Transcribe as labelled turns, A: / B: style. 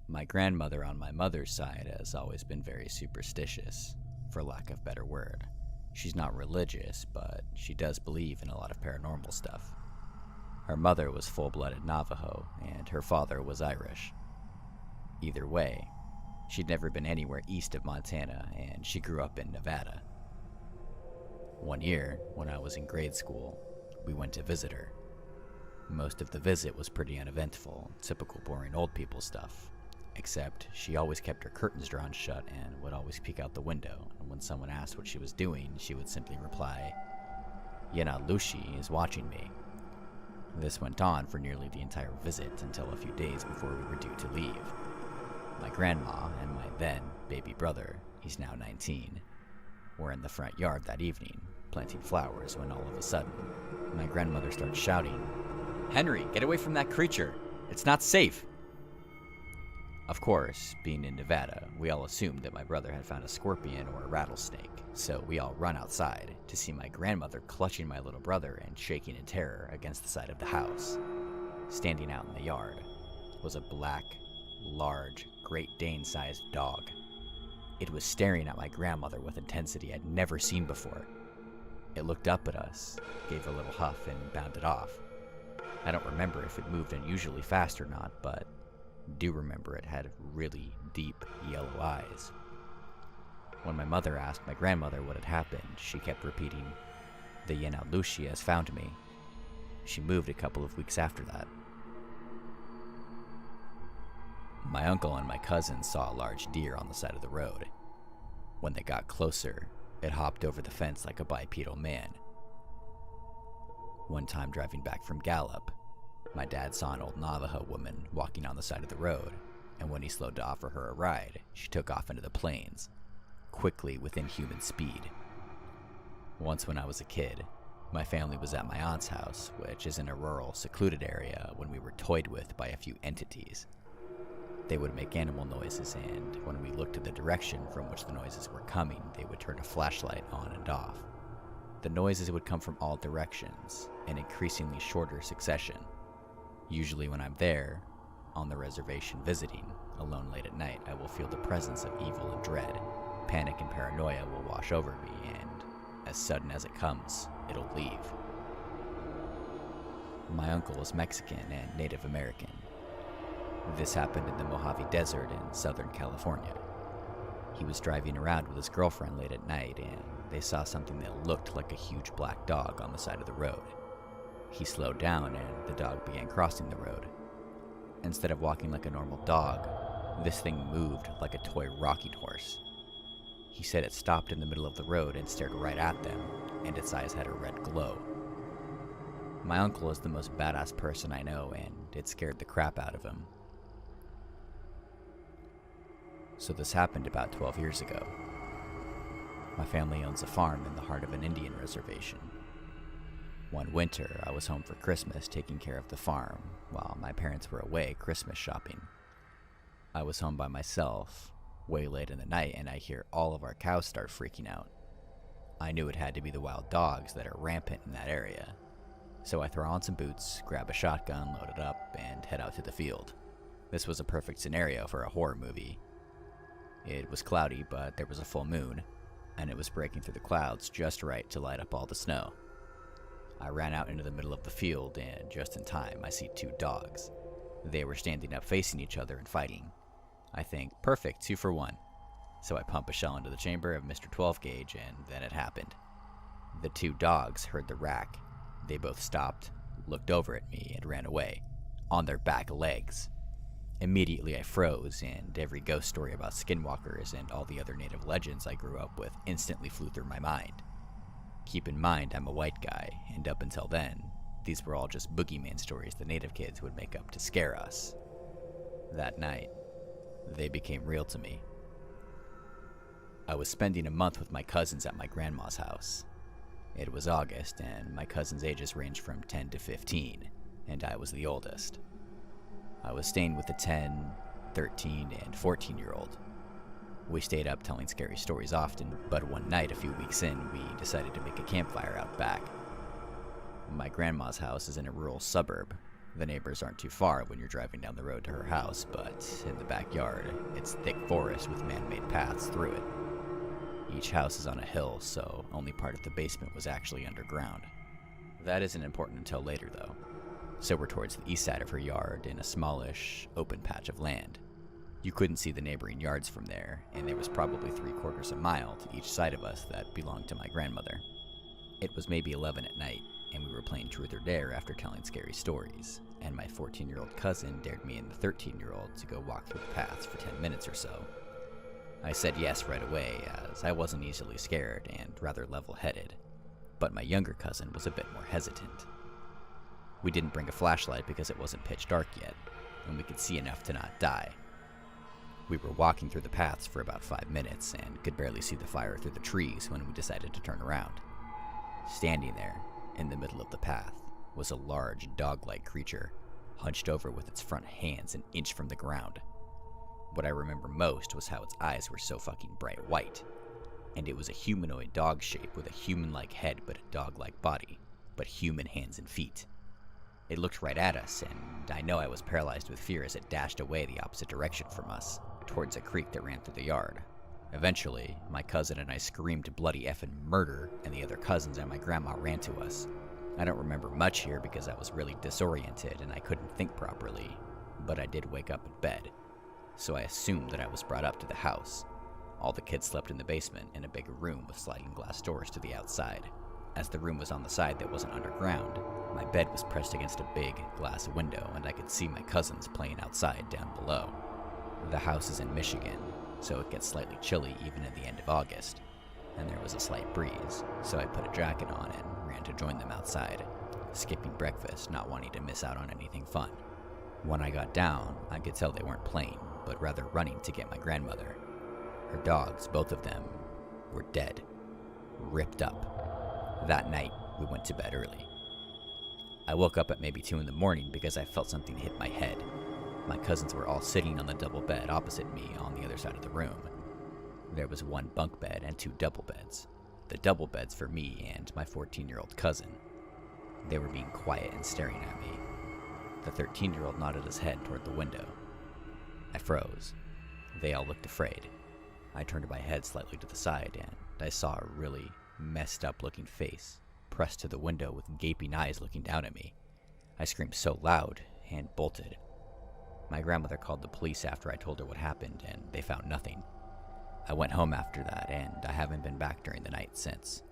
A: My grandmother on my mother's side has always been very superstitious, for lack of a better word. She's not religious, but she does believe in a lot of paranormal stuff. Her mother was full-blooded Navajo, and her father was Irish. Either way, she'd never been anywhere east of Montana, and she grew up in Nevada. One year, when I was in grade school, we went to visit her. Most of the visit was pretty uneventful, typical boring old people stuff. Except she always kept her curtains drawn shut and would always peek out the window, and when someone asked what she was doing, she would simply reply, lushi is watching me." This went on for nearly the entire visit until a few days before we were due to leave. My grandma and my then baby brother, he's now 19, were in the front yard that evening, planting flowers, when all of a sudden, my grandmother starts shouting, "Henry, get away from that creature! It's not safe!" Of course, being in Nevada, we all assumed that my brother had found a scorpion or a rattlesnake, so we all run outside to see my grandmother clutching my little brother and shaking in terror against the side of the house. Standing out in the yard was a black, large, Great Dane-sized dog. It was staring at my grandmother with intensity I'd never seen before. It looked up at us, gave a little huff, and bounded off. I don't remember if it moved unusually fast or not, but do remember it had really deep yellow eyes. When my mother asked my grandmother what had happened, she kept repeating, "The lushi has found me." She moved a couple of weeks after that. My uncle and my cousin saw a large deer on the side of the road. When they got closer, it hopped over the fence like a bipedal man. One time driving back from Gallup, my dad saw an old Navajo woman walking on the side of the road, and when he slowed to offer her a ride, she took off into the plains, quickly within human speed. Once when I was a kid, my family was at my aunt's house, which is in a rural, secluded area, when we were toyed with by a few entities. They would make animal noises, and when we looked to the direction from which the noises were coming, they would turn a flashlight on and off. The noises would come from all directions, in increasingly shorter succession. Usually when I'm there, on the reservation visiting, alone late at night, I will feel the presence of evil and dread. Panic and paranoia will wash over me, and as sudden as it comes, it'll leave. My uncle is Mexican and Native American. This happened in the Mojave Desert in Southern California. He was driving around with his girlfriend late at night, and they saw something that looked like a huge black dog on the side of the road. He slowed down, and the dog began crossing the road. Instead of walking like a normal dog, this thing moved like a toy rocking horse. He said it stopped in the middle of the road and stared right at them, and its eyes had a red glow. My uncle is the most badass person I know, and it scared the crap out of him. So this happened about 12 years ago. My family owns a farm in the heart of an Indian reservation. One winter, I was home for Christmas taking care of the farm, while my parents were away Christmas shopping. I was home by myself, way late in the night, and I hear all of our cows start freaking out. I knew it had to be the wild dogs that are rampant in that area. So I throw on some boots, grab a shotgun, load it up, and head out to the field. This was a perfect scenario for a horror movie. It was cloudy, but there was a full moon, and it was breaking through the clouds just right to light up all the snow. I ran out into the middle of the field, and just in time, I see two dogs. They were standing up facing each other and fighting. I think, perfect, 2 for 1. So I pump a shell into the chamber of Mr. 12 gauge, and then it happened. The two dogs heard the rack. They both stopped, looked over at me, and ran away, on their back legs. Immediately I froze, and every ghost story about skinwalkers and all the other native legends I grew up with instantly flew through my mind. Keep in mind, I'm a white guy, and up until then, these were all just boogeyman stories the native kids would make up to scare us. That night, they became real to me. I was spending a month with my cousins at my grandma's house. It was August, and my cousins' ages ranged from 10 to 15, and I was the oldest. I was staying with a 10, 13, and 14-year-old. We stayed up telling scary stories often, but one night a few weeks in, we decided to make a campfire out back. My grandma's house is in a rural suburb, The neighbors aren't too far when you're driving down the road to her house, but in the backyard, it's thick forest with man-made paths through it. Each house is on a hill, so only part of the basement was actually underground. That isn't important until later, though. So we're towards the east side of her yard in a smallish, open patch of land. You couldn't see the neighboring yards from there, and there was probably 3/4 of a mile to each side of us that belonged to my grandmother. It was maybe 11 at night, and we were playing Truth or Dare after telling scary stories, and my 14-year-old cousin dared me and the 13-year-old to go walk through the paths for 10 minutes or so. I said yes right away, as I wasn't easily scared and rather level-headed, but my younger cousin was a bit more hesitant. We didn't bring a flashlight because it wasn't pitch dark yet, and we could see enough to not die. We were walking through the paths for about 5 minutes and could barely see the fire through the trees when we decided to turn around. Standing there, in the middle of the path, was a large dog-like creature, hunched over with its front hands an inch from the ground. What I remember most was how its eyes were so fucking bright white, and it was a humanoid dog shape with a human-like head but a dog-like body, but human hands and feet. It looked right at us, and I know I was paralyzed with fear as it dashed away the opposite direction from us, towards a creek that ran through the yard. Eventually, my cousin and I screamed bloody effing murder, and the other cousins and my grandma ran to us. I don't remember much here because I was really disoriented and I couldn't think properly, but I did wake up in bed, so I assumed that I was brought up to the house. All the kids slept in the basement in a big room with sliding glass doors to the outside. As the room was on the side that wasn't underground, my bed was pressed against a big glass window and I could see my cousins playing outside down below. The house is in Michigan, so it gets slightly chilly even at the end of August, and there was a slight breeze, so I put a jacket on and ran to join them outside, skipping breakfast, not wanting to miss out on anything fun. When I got down, I could tell they weren't playing, but rather running to get my grandmother. Her dogs, both of them, were dead, ripped up. That night, we went to bed early. I woke up at maybe 2 in the morning because I felt something hit my head. My cousins were all sitting on the double bed opposite me on the other side of the room. There was 1 bunk bed and 2 double beds. The double beds for me and my 14-year-old cousin. They were being quiet and staring at me. The 13-year-old nodded his head toward the window. I froze. They all looked afraid. I turned my head slightly to the side and I saw a really messed up looking face pressed to the window with gaping eyes looking down at me. I screamed so loud and bolted. My grandmother called the police after I told her what happened, and they found nothing. I went home after that, and I haven't been back during the night since.